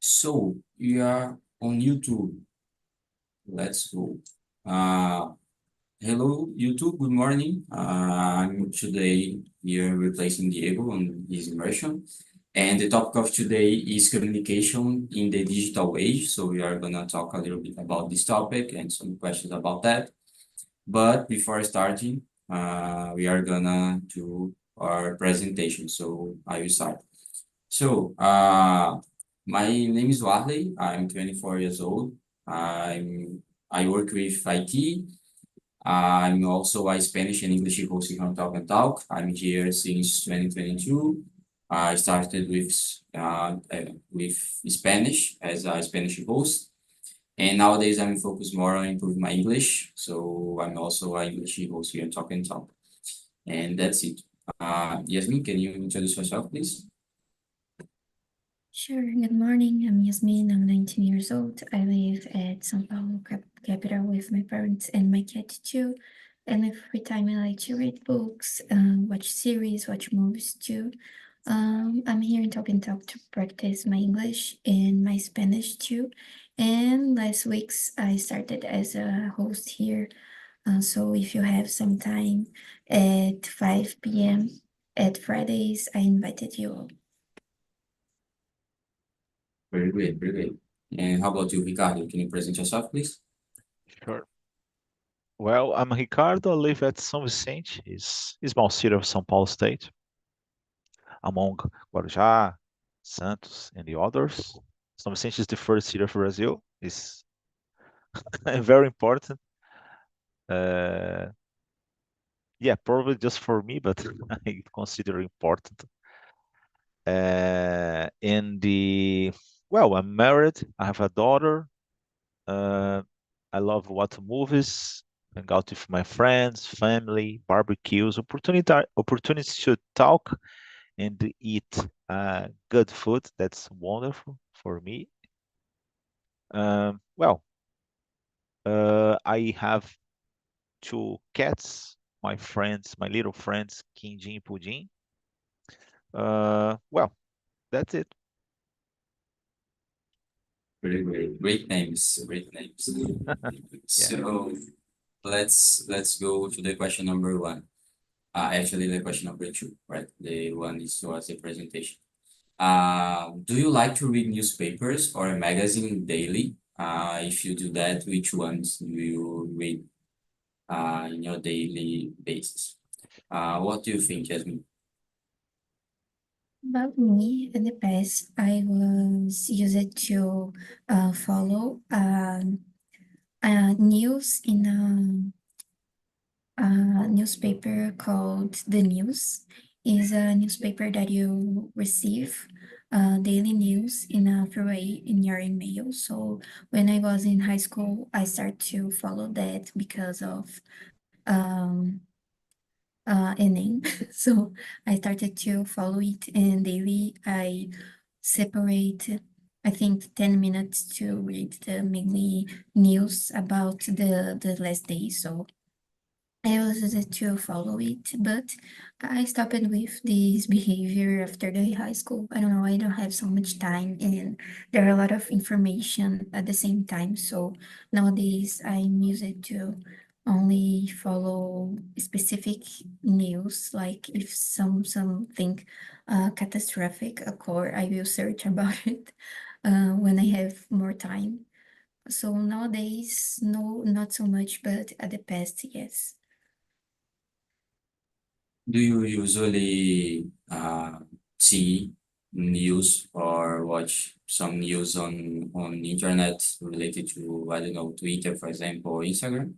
So you are on YouTube. Let's go. Uh, Hello, YouTube. Good morning. I'm today here replacing Diego on his immersion. And the topic of today is communication in the digital age. So we are gonna talk a little bit about this topic and some questions about that. But before starting, we are gonna do our presentation. So I will start. So, my name is Warley. I'm 24 years old. I work with IT. I'm also a Spanish and English host here on Talk and Talk. I'm here since 2022. I started with Spanish as a Spanish host, and nowadays I'm focused more on improving my English. So I'm also an English host here on Talk and Talk, and that's it. Yasmin, can you introduce yourself, please? Sure. Good morning. I'm Yasmin. I'm 19 years old. I live at São Paulo capital with my parents and my cat too. And in free time, I like to read books, watch series, watch movies too. I'm here in Talk and Talk to practice my English and my Spanish too. And last week's I started as a host here. So if you have some time at 5 p.m. at Fridays, I invited you all. Very great, very great. And how about you, Ricardo? Can you present yourself, please? Sure. Well, I'm Ricardo. I live at São Vicente, is a small city of São Paulo state, among Guarujá, Santos, and the others. São Vicente is the first city of Brazil. It's very important. Yeah, probably just for me, but I consider important. Well, I'm married. I have a daughter. I love watch movies, hang out with my friends, family, barbecues, opportunities to talk and eat good food. That's wonderful for me. Well, I have two cats, my friends, my little friends, Quindim and Pudim. Well, that's it. Very great. Great names. Great names. Yeah. So let's go to the question number one. Actually, the question number two, right? The one is towards the presentation. Do you like to read newspapers or a magazine daily? If you do that, which ones do you read in your daily basis? What do you think, Jasmine? About me, in the past, I was used to follow news in a newspaper called The News. Is a newspaper that you receive daily news in a free in your email. So when I was in high school, I started to follow that because of um, a name. So I started to follow it, and daily I separate, I think, 10 minutes to read the mainly news about the last day. So I was to follow it, but I stopped with this behavior after the high school. I don't know, I don't have so much time, and there are a lot of information at the same time. So nowadays I'm used to only follow specific news, like if something catastrophic occur, I will search about it when I have more time. So nowadays, no, not so much, but at the past, yes. Do you usually see news or watch some news on internet related to, I don't know, Twitter, for example, or Instagram?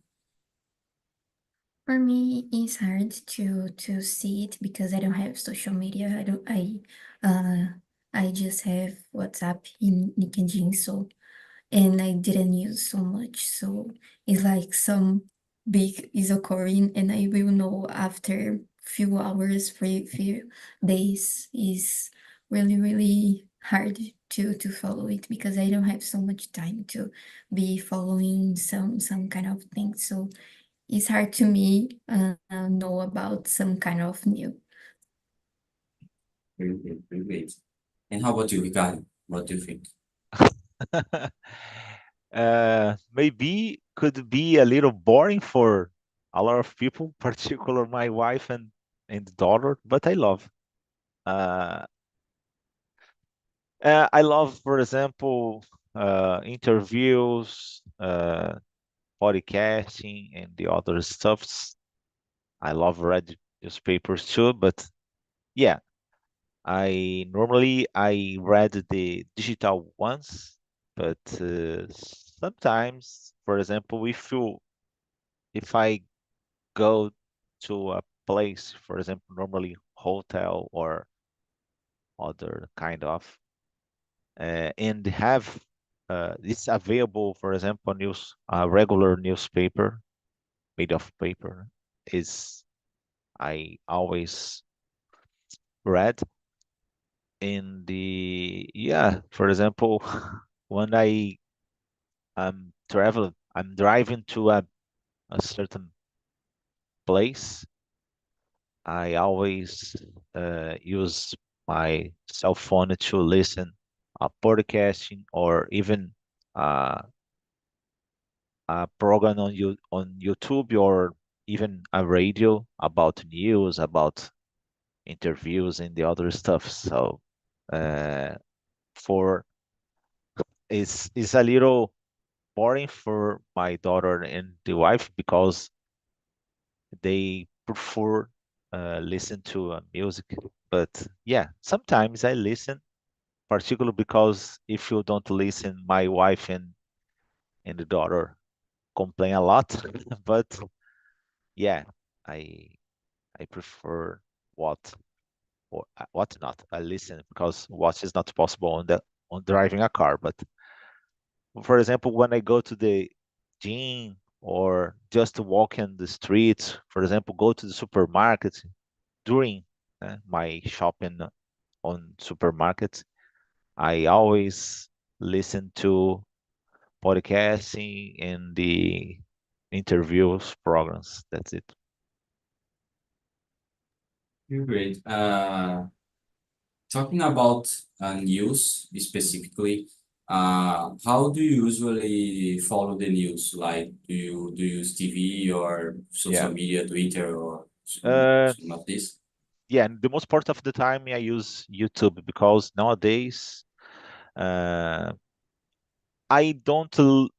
For me, it's hard to see it because I don't have social media. I just have WhatsApp in LinkedIn, so and I didn't use so much. So it's like some big is occurring, and I will know after few hours, few days. Is really hard to follow it because I don't have so much time to be following some kind of thing. So it's hard to me know about some kind of new. Very great, very great. And how about you, Ricardo? What do you think? Maybe could be a little boring for a lot of people, particular my wife and daughter, but I love. Uh, I love, for example, interviews, podcasting, and the other stuffs. I love read newspapers too, but yeah, I read the digital ones, but sometimes, for example, if I go to a place, for example, normally hotel or other kind of, and have it's available, for example, news a regular newspaper made of paper is I always read in the yeah, for example, when I'm driving to a certain place, I always use my cell phone to listen a podcasting or even uh, a program on YouTube or even a radio about news, about interviews and the other stuff. So uh, for it's a little boring for my daughter and the wife because they prefer listen to music. But yeah, sometimes I listen, particularly because if you don't listen, my wife and the daughter complain a lot. But yeah, I I prefer what what not. I listen because what is not possible on the on driving a car. But for example, when I go to the gym or just to walk in the streets, for example, go to the supermarket during my shopping on supermarkets, I always listen to podcasting and the interviews programs. That's it. You're great. Talking about news specifically, how do you usually follow the news? Like, do you use TV or Yeah. social media, Twitter or Uh, some of this? yeah, and the most part of the time I use YouTube because nowadays uh, I don't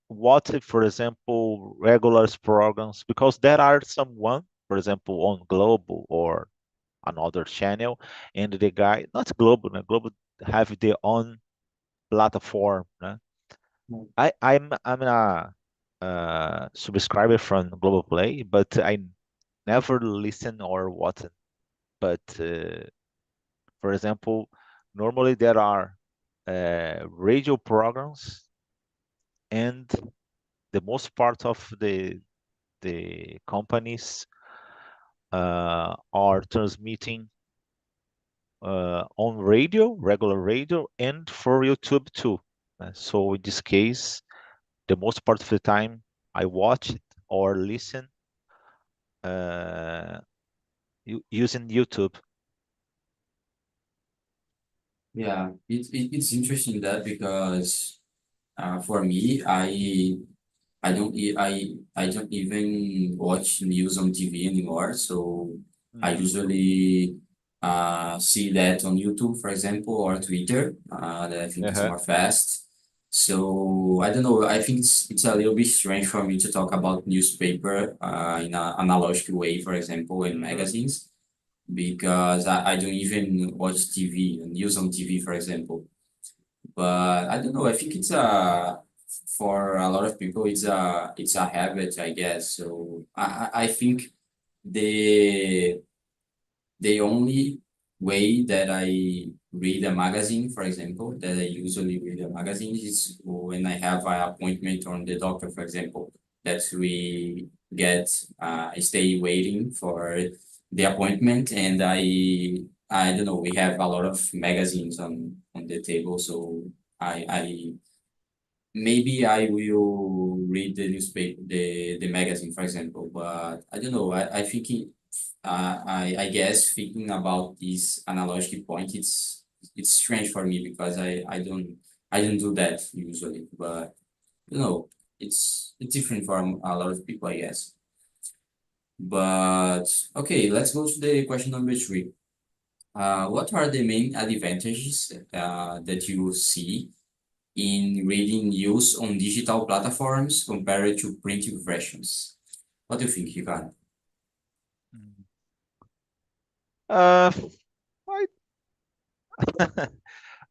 watch, for example, regular programs because there are someone, for example, on Global or another channel, and the guy, not Global, no, Global have their own platform. No? Mm. I'm a subscriber from Global Play, but I never listen or watch it. But for example, normally there are radio programs, and the most part of the companies are transmitting on radio, regular radio, and for YouTube too. So in this case, the most part of the time I watch it or listen uh, using YouTube. Yeah, it's interesting that because for me, I don't even watch news on TV anymore. So I Hmm. usually see that on YouTube, for example, or Twitter. That I think it's Uh-huh. more fast. So I don't know. I think it's a little bit strange for me to talk about newspaper in an analogical way, for example, in Hmm. magazines, because I don't even watch TV, news on TV, for example. But I don't know. I think it's a for a lot of people it's a habit, I guess. So I think the the only way that I read a magazine, for example, that I usually read a magazine is when I have an appointment on the doctor, for example, that we get stay waiting for the appointment, and I don't know, we have a lot of magazines on the table, so I maybe I will read the newspaper, the magazine, for example, but I don't know. I think I guess thinking about this analogical point, it's strange for me because I don't do that usually, but you know, it's different from a lot of people, I guess. But okay, let's go to the question number three. What are the main advantages that you see in reading news on digital platforms compared to printed versions? What do you think, Ricardo? Mm. Uh, I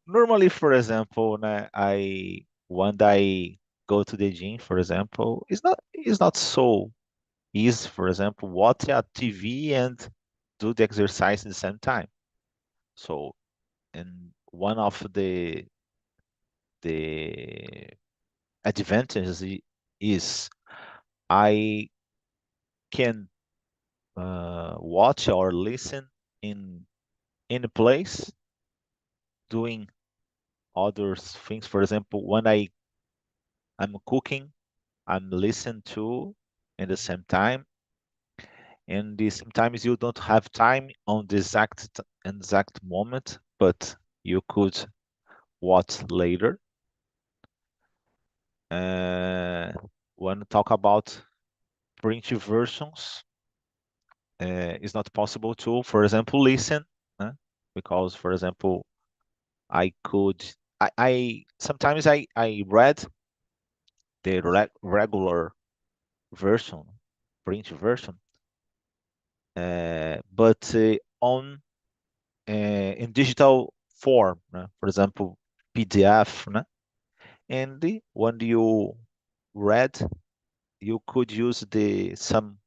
normally, for example, né, I when I go to the gym, for example, it's not so easy, for example, watch a TV and do the exercise at the same time. So, and one of the advantages is I can watch or listen in any place doing other things. For example, when I'm cooking, I'm listening to at the same time, and sometimes you don't have time on the exact moment, but you could watch later. Uh, when talk about print versions, it's not possible to, for example, listen, uh, because, for example, I could, I sometimes I read the regular version, print version, but on in digital form, for example, PDF, né? And when you read, you could use the some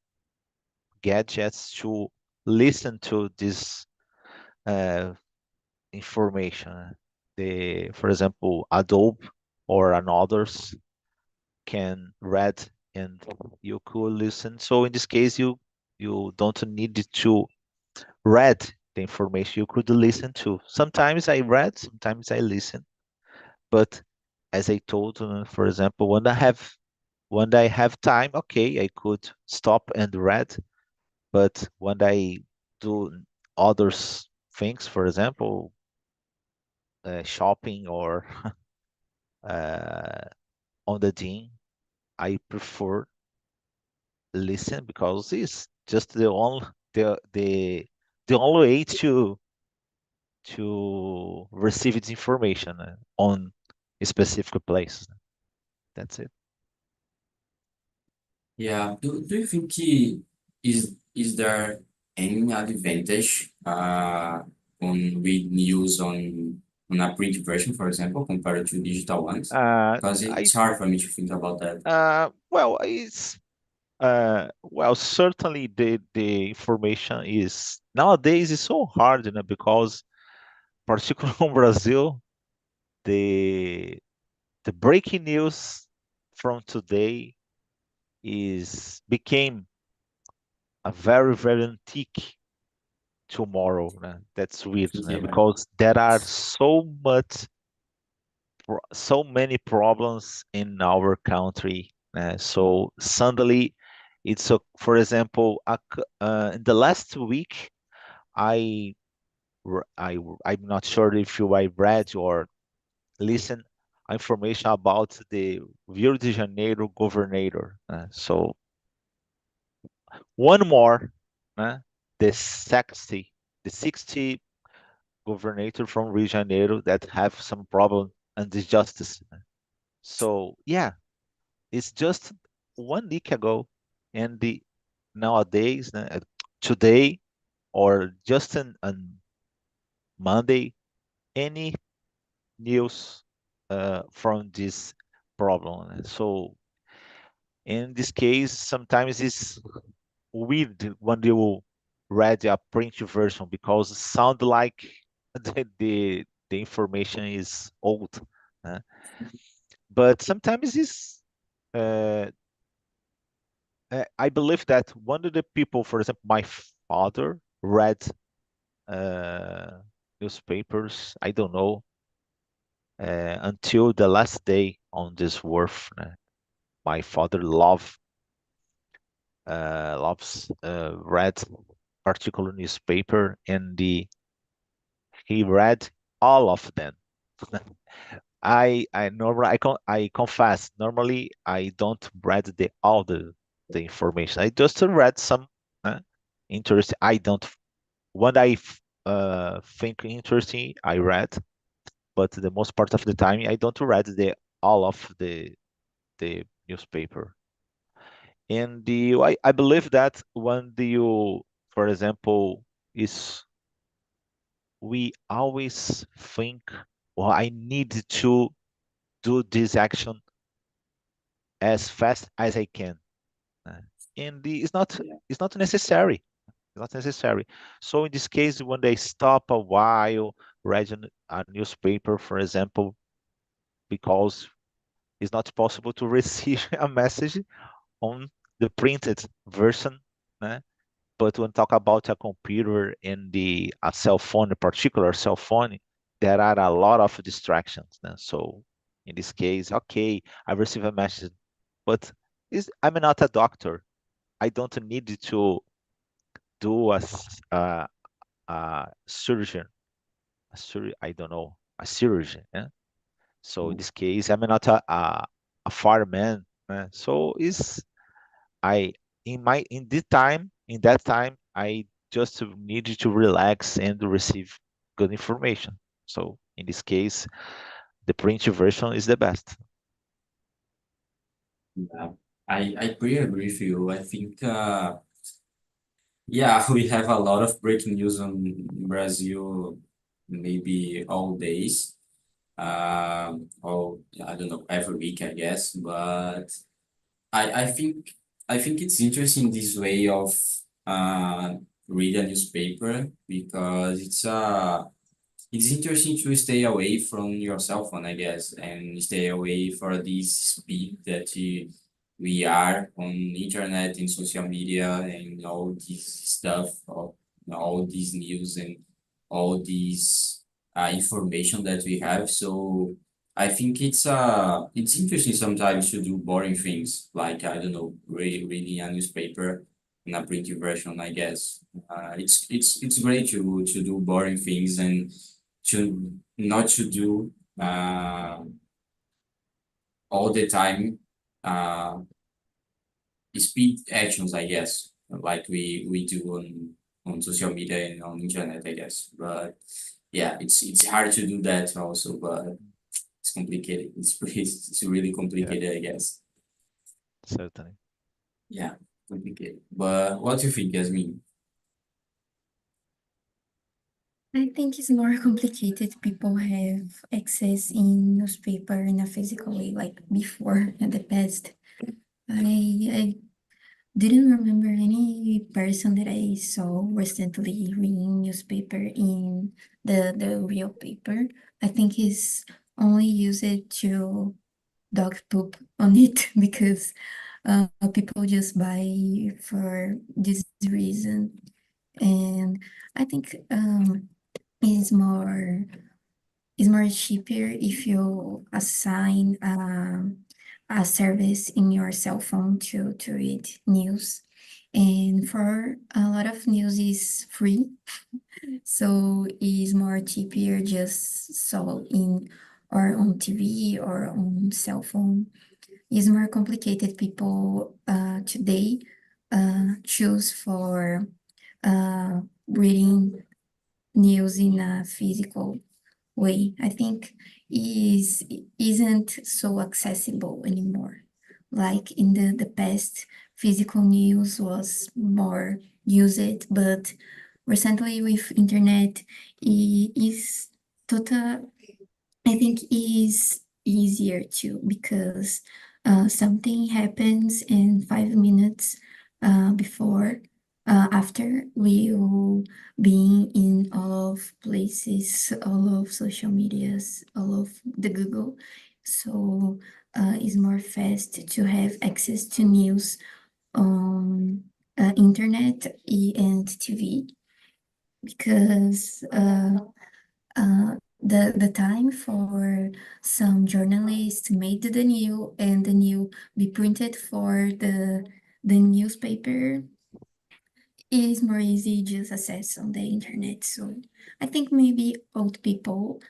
gadgets to listen to this uh, information. For example, Adobe or another's can read and you could listen. So in this case, you don't need to read the information. You could listen to. Sometimes I read, sometimes I listen. But as I told, for example, when I have time, okay, I could stop and read. But when I do other things, for example, shopping or uh, on the gym, I prefer listen because it's just the only way to receive its information on a specific place. That's it. Yeah, do you think is there any advantage on read news on a print version, for example, compared to digital ones? Uh, Because I it's hard for me to think about that. well, certainly the information is nowadays is so hard, because particularly in Brazil, the the breaking news from today is became a very very antique tomorrow. That's weird, Yeah. because there are so many problems in our country. So suddenly, for example, in the last week, I I'm not sure if I read or listened information about the Rio de Janeiro governor. So one more, uh, the 60 governor from Rio de Janeiro that have some problem and injustice. So yeah, it's just 1 week ago, and the nowadays, today or just on Monday, any news from this problem. So in this case, sometimes it's weird when you read a print version because it sound like the information is old. uh, but sometimes uh, I believe that one of the people, for example, my father read uh, newspapers. I don't know until the last day on this earth. My father loves read particular newspaper, and he read all of them. I confess, normally I don't read all the information. I just read some interest. I don't What think interesting, I read, but the most part of the time I don't read the all of the newspaper. And I believe that when you, for example, is we always think, well, I need to do this action as fast as I can. Uh, and it's not necessary. It's not necessary. So in this case, when they stop a while, reading a newspaper, for example, because it's not possible to receive a message on the printed version, né? But when talk about a computer and a cell phone, a particular cell phone, there are a lot of distractions. Né? So in this case, okay, I receive a message, but I'm not a doctor. I don't need to do a surgeon, I don't know, a surgeon. Yeah? So in this case, I'm not a fireman. So is I in that time, I just need to relax and receive good information. So in this case, the print version is the best. Yeah, I pretty agree with you. I think yeah, we have a lot of breaking news on Brazil, maybe all days. Or I don't know, every week, I guess. But I think it's interesting this way of uh read a newspaper because it's interesting to stay away from your cell phone, I guess, and stay away for this speed that we are on internet and social media and all this stuff, all these news and all these information that we have. So I think it's interesting sometimes to do boring things like I don't know, reading a newspaper in a printed version, I guess. It's great to do boring things and to not to do all the time uh, speed actions, I guess, like we do on social media and on internet, I guess. But yeah, it's hard to do that also, but it's complicated. It's really Yeah, complicated, I guess. certainly. Yeah, complicated. But what do you think, Yasmin? I think it's more complicated. People have access in newspaper in a physical way, like before in the past. I didn't remember any person that I saw recently reading newspaper in the real paper. I think he's only use it to dog poop on it because people just buy for this reason. And I think it's more it's more cheaper if you assign a service in your cell phone to read news. And for a lot of news is free, so it's more cheaper just so in or on TV or on cell phone. It's more complicated. People today choose for reading news in a physical way. I think is isn't so accessible anymore. Like in the past, physical news was more used, but recently with internet, it is total. I think is easier too because something happens in 5 minutes before after we will be in all of places, all of social medias, all of the Google. So it's more fast to have access to news on internet and TV because the time for some journalists made the new and the new be printed for the newspaper is more easy just access on the internet. So I think maybe old people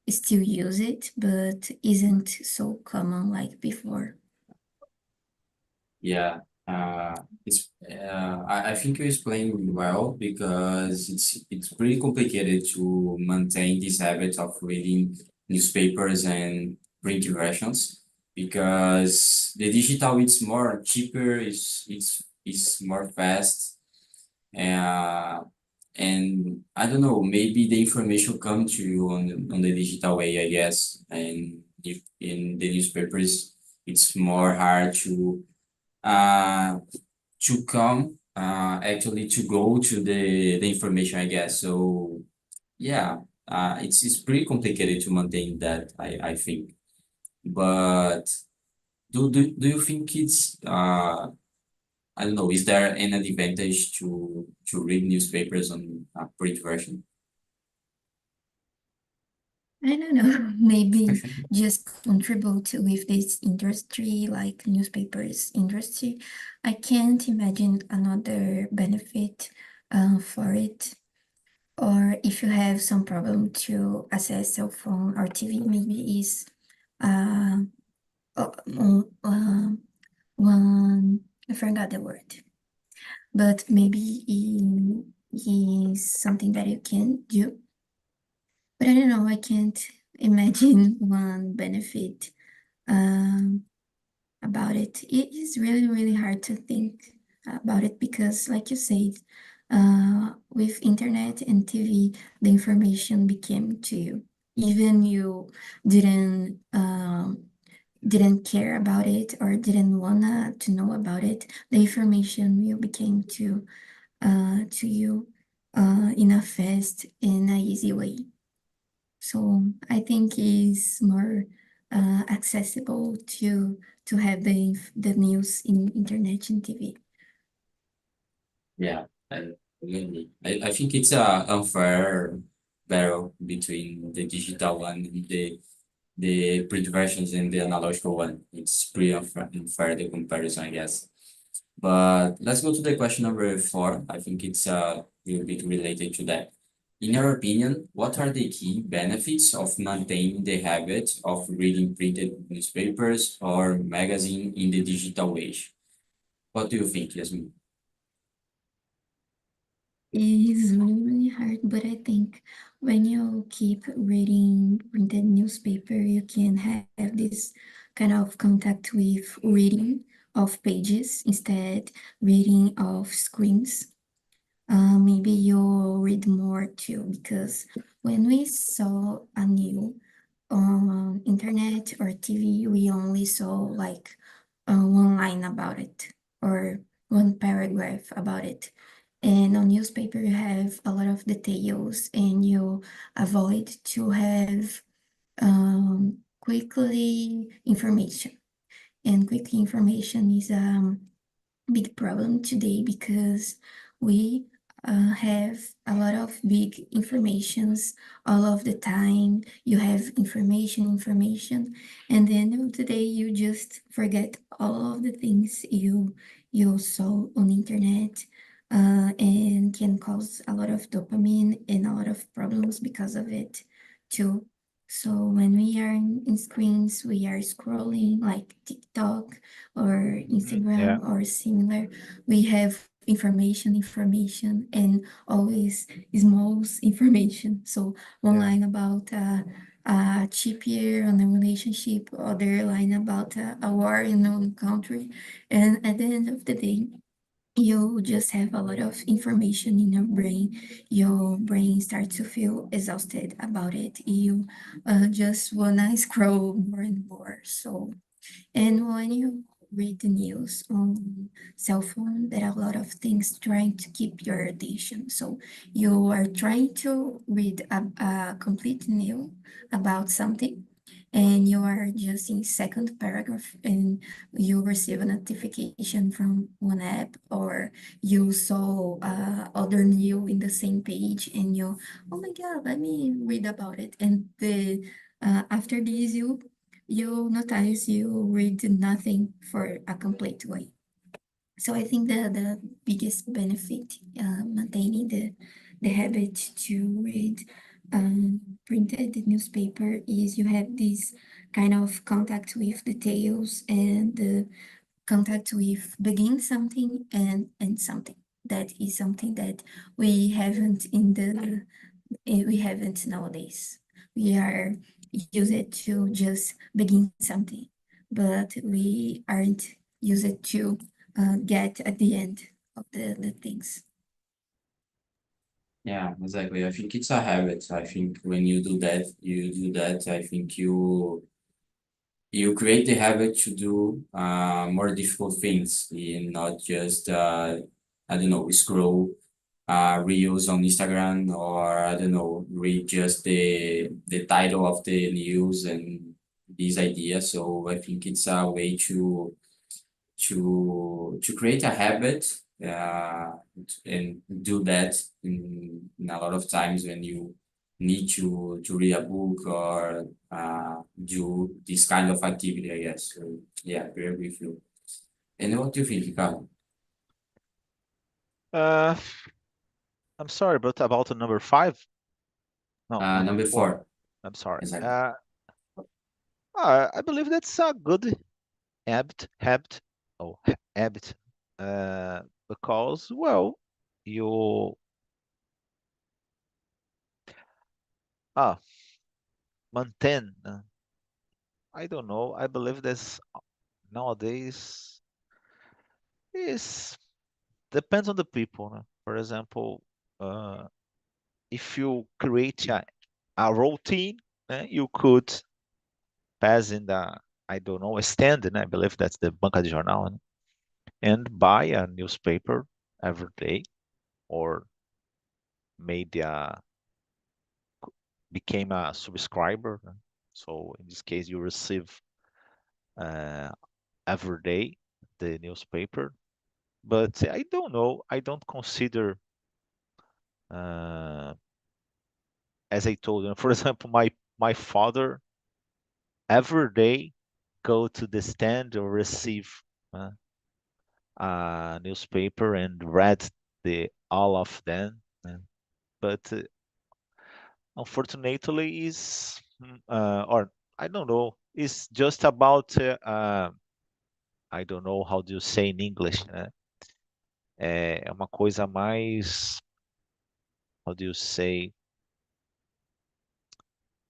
still use it, but isn't so common like before. Yeah, I think you explained well because it's pretty complicated to maintain this habit of reading newspapers and print versions because the digital it's more cheaper, it's more fast, uh, and I don't know, maybe the information come to you on the digital way, I guess, and if in the newspapers it's more hard uh to come actually to go to the information, I guess. So yeah, it's pretty complicated to maintain that, I think. But do you think it's I don't know, is there an advantage to read newspapers on a print version? I don't know, maybe just contribute with this industry, like newspapers industry. I can't imagine another benefit for it. Or if you have some problem to access cell phone or TV, maybe is uh, uh, one, I forgot the word, but maybe is something that you can do. But I don't know, I can't imagine one benefit um, about it. It is really, really hard to think about it because, like you said, with internet and TV, the information became to you. Even you didn't didn't care about it or didn't wanna to know about it, the information will became to you in a fast and a easy way. So I think it's more accessible to have the news in internet and TV. Yeah, I think it's a unfair battle between the digital one and the print versions and the analogical one. It's pretty unfair the comparison, I guess. But let's go to the question number four. I think it's a little bit related to that. In your opinion, what are the key benefits of maintaining the habit of reading printed newspapers or magazine in the digital age? What do you think, Yasmin? It's really, really hard, but I think when you keep reading printed newspaper, you can have this kind of contact with reading of pages instead reading of screens. Maybe you'll read more too, because when we saw a new on internet or TV, we only saw like one line about it or one paragraph about it. And on newspaper, you have a lot of details and you avoid to have quickly information. And quick information is big problem today because we have a lot of big informations all of the time. You have information, and then of the day you just forget all of the things you saw on internet, and can cause a lot of dopamine and a lot of problems because of it too. So when we are in screens, we are scrolling like TikTok or Yeah, Instagram or similar. We have information, and always small information. So one yeah, line about a cheap year on a relationship, other line about a war in one country, and at the end of the day, you just have a lot of information in your brain. Your brain starts to feel exhausted about it. You just wanna scroll more and more. So and when you read the news on cell phone, there are a lot of things trying to keep your attention. So you are trying to read a complete news about something, and you are just in second paragraph, and you receive a notification from one app, or you saw other news in the same page, and you, oh my God, let me read about it. And the after this, you notice you read nothing for a complete way. So I think the biggest benefit maintaining the habit to read printed newspaper is you have this kind of contact with details and the contact with begin something and end something. That is something that we haven't we haven't nowadays. We are used to just begin something, but we aren't used to get at the end of the things. Yeah, exactly. I think it's a habit. I think when you do that, I think you create the habit to do more difficult things and not just I don't know, scroll reels on Instagram, or I don't know, read just the title of the news and these ideas. So I think it's a way to create a habit and do that in a lot of times when you need to read a book or do this kind of activity, I guess. So yeah, very with you. And what do you think, Ricardo? Uh, I'm sorry, but about the number 5? No, number Number 4. four, I'm sorry. exactly. I believe that's a good habit, habit, because, well, you ah maintain. I don't know. I believe this nowadays is depends on the people. No? For example, uh, if you create a routine, you could pass in the, I don't know, a stand, and I believe that's the banca de jornal, and buy a newspaper every day, or maybe became a subscriber. So in this case, you receive uh, every day the newspaper. But I don't know. I don't consider, uh, as I told you, for example, my father every day go to the stand or receive uh, a newspaper and read the all of them. But unfortunately, is or I don't know. It's just about I don't know how do you say in English. É uma coisa mais, how do you say,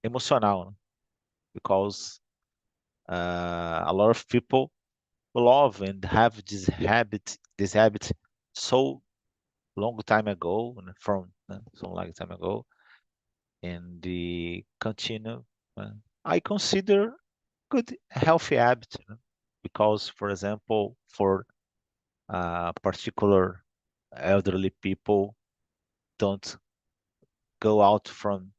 emocional, né? Because a lot of people love and have this habit so long time ago, from so long time ago, and the continue. Uh, I consider good healthy habit, because, for example, for particular elderly people don't go out from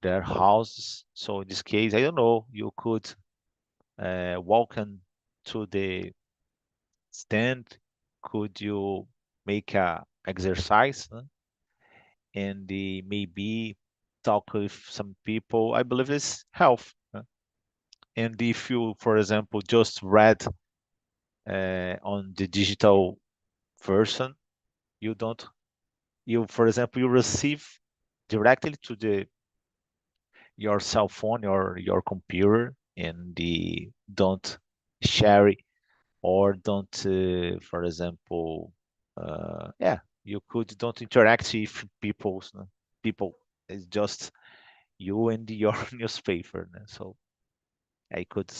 their houses. So in this case, I don't know, you could walk to the stand, could you make a exercise, and maybe talk with some people. I believe it's health. And if you, for example, just read on the digital version, you don't, you, for example, you receive directly to the your cell phone or your computer, and the don't share it, or don't, for example, yeah, you could don't interact with people. It's just you and your newspaper. So I could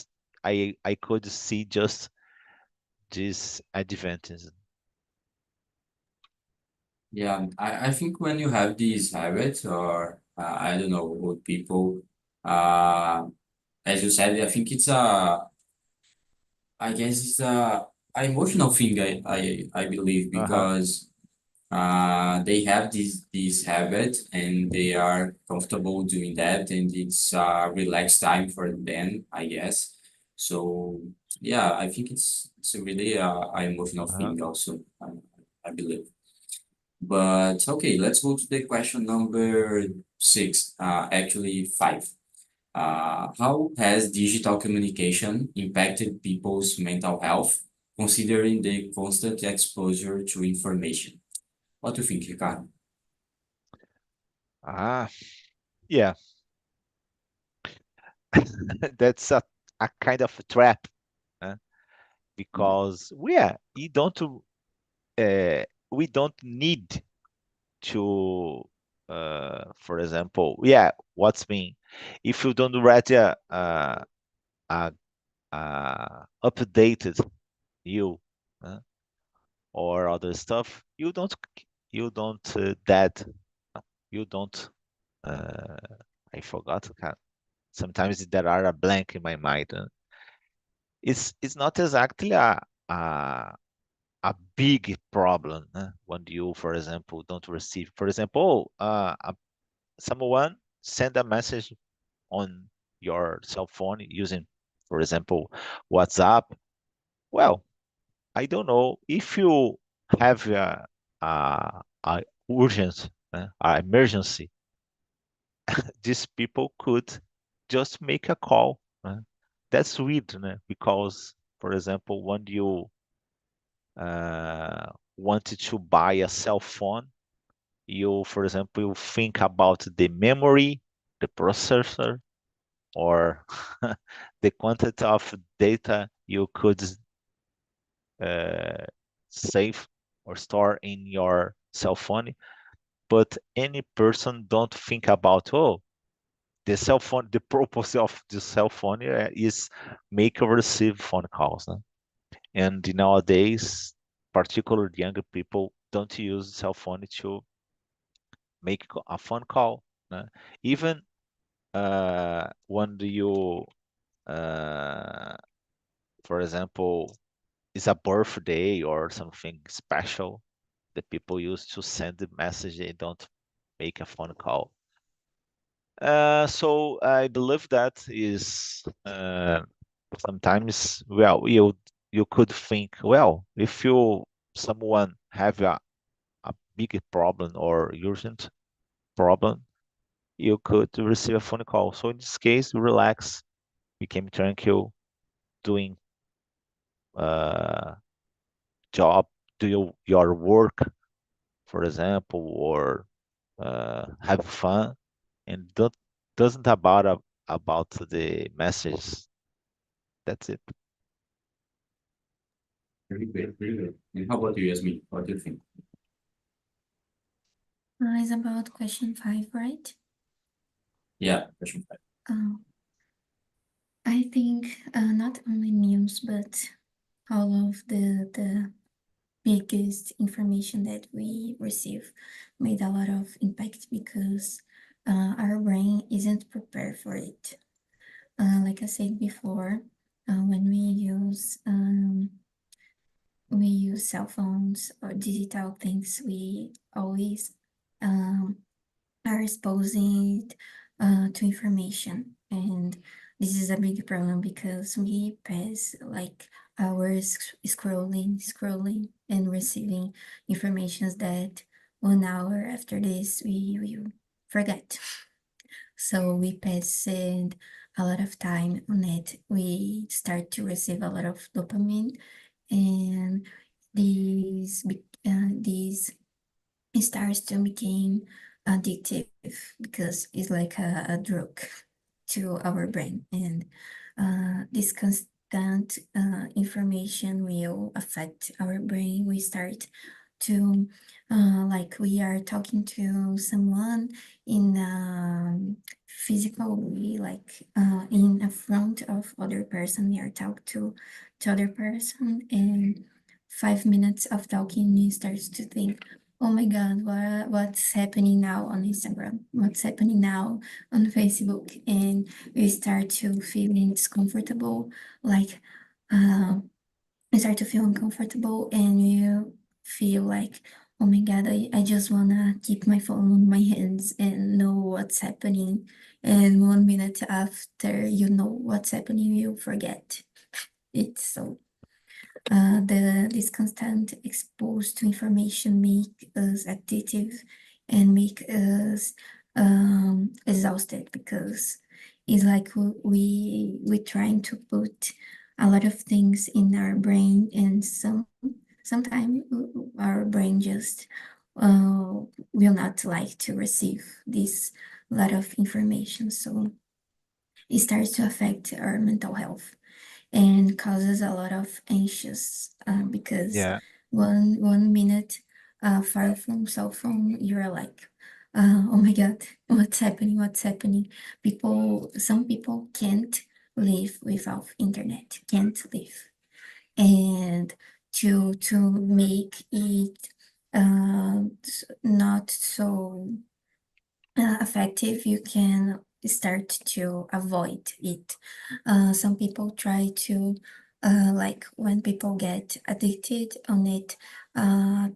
I could see just this advantage. Yeah, I think when you have these habits, or I don't know, with people, uh, as you said, I think it's I guess it's a emotional thing. I believe Uh-huh. because they have this habit and they are comfortable doing that, and it's relaxed time for them, I guess. So yeah, I think it's a really an emotional Uh-huh. thing also. I believe. But okay, let's go to the question number 6. Actually, 5. How has digital communication impacted people's mental health, considering the constant exposure to information? What do you think, Ricardo? Ah, yeah, that's a kind of a trap, uh, because uh, we don't need to, for example, what's mean if you don't write a, updated you uh, or other stuff, you don't that you don't uh, I forgot. Sometimes there are a blank in my mind. It's not exactly a a big problem when you, for example, don't receive. For example, someone send a message on your cell phone using, for example, WhatsApp. Well, I don't know if you have a urgent, a emergency. These people could just make a call. That's weird, because, for example, when you wanted to buy a cell phone, you, for example, you think about the memory, the processor, or the quantity of data you could uh, save or store in your cell phone. But any person don't think about, oh, the cell phone, the purpose of the cell phone is make or receive phone calls. And nowadays, particularly younger people don't use cell phone to make a phone call. Even when you, uh, for example, it's a birthday or something special, the people used to send the message, they don't make a phone call. So I believe that is sometimes, well, you could think, well, if you someone have a big problem or urgent problem, you could receive a phone call. So in this case, relax, became tranquil, doing uh job, do your work, for example, or have fun, and don't doesn't about the message. That's it. Very good, very good. And how about you, Yasmin? What do you think? It's about question 5, right? Yeah, question 5. Uh, I think not only news, but all of the biggest information that we receive made a lot of impact because our brain isn't prepared for it. Like I said before, when we use cell phones or digital things, we always um, are exposing to information, and this is a big problem because we pass like hours scrolling and receiving informations that 1 hour after this we will forget. So we pass a lot of time on it. We start to receive a lot of dopamine, and these it starts to become addictive because it's like a drug to our brain, and this constant information will affect our brain. We start to like we are talking to someone in a physical way, like in a front of other person. We are talking to other person, and 5 minutes of talking, you starts to think, oh my God, what's happening now on Instagram? What's happening now on Facebook? And you start to feeling discomfortable, like you start to feel uncomfortable, and you feel like, oh my God, I just wanna keep my phone on my hands and know what's happening. And 1 minute after you know what's happening, you forget. It's so this constant exposed to information make us addictive and make us exhausted because it's like we trying to put a lot of things in our brain, and sometimes our brain just will not like to receive this lot of information. So it starts to affect our mental health and causes a lot of anxious because Yeah, one minute far from cell phone, you're like, oh my God, what's happening? What's happening? Some people can't live without internet, can't live. And to make it not so effective, you can start to avoid it. Some people try to, like when people get addicted on it,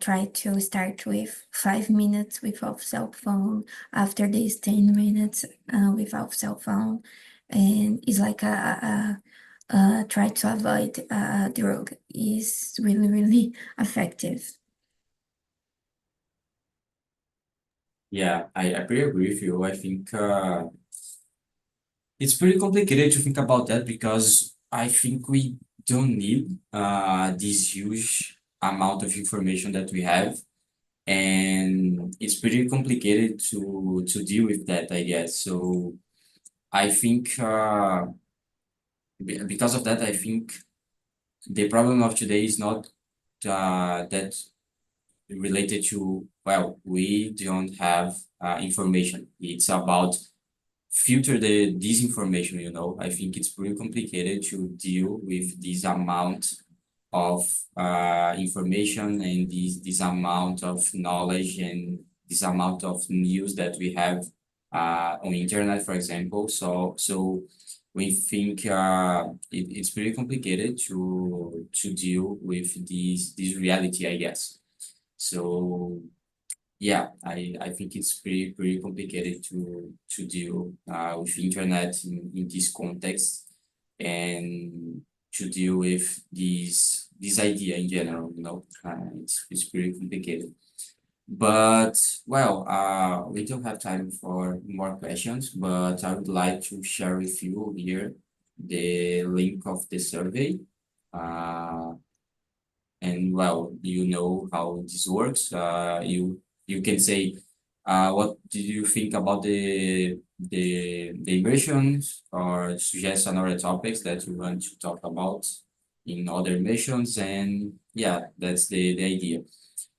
try to start with 5 minutes without cell phone, after this 10 minutes without cell phone. And it's like try to avoid a drug is really, really effective. Yeah, I pretty agree with you. I think it's pretty complicated to think about that because I think we don't need this huge amount of information that we have, and it's pretty complicated to deal with that, I guess. So I think because of that, I think the problem of today is not that related to, well, we don't have information. It's about filter the disinformation, you know. I think it's pretty complicated to deal with this amount of information and this amount of knowledge and this amount of news that we have on internet, for example. So we think it's pretty complicated to deal with this reality, I guess. So yeah, I think it's pretty complicated to deal with internet in this context and to deal with this idea in general, you know. It's pretty complicated. But well, we don't have time for more questions, but I would like to share with you here the link of the survey. Uh, and well, you know how this works. You can say, what did you think about the immersions, or suggest another topics that you want to talk about in other missions, and yeah, that's the idea.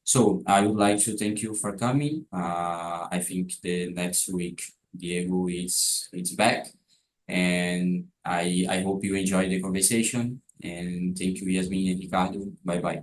So I would like to thank you for coming. I think the next week Diego is back, and I hope you enjoyed the conversation. And thank you, Yasmin and Ricardo. Bye bye.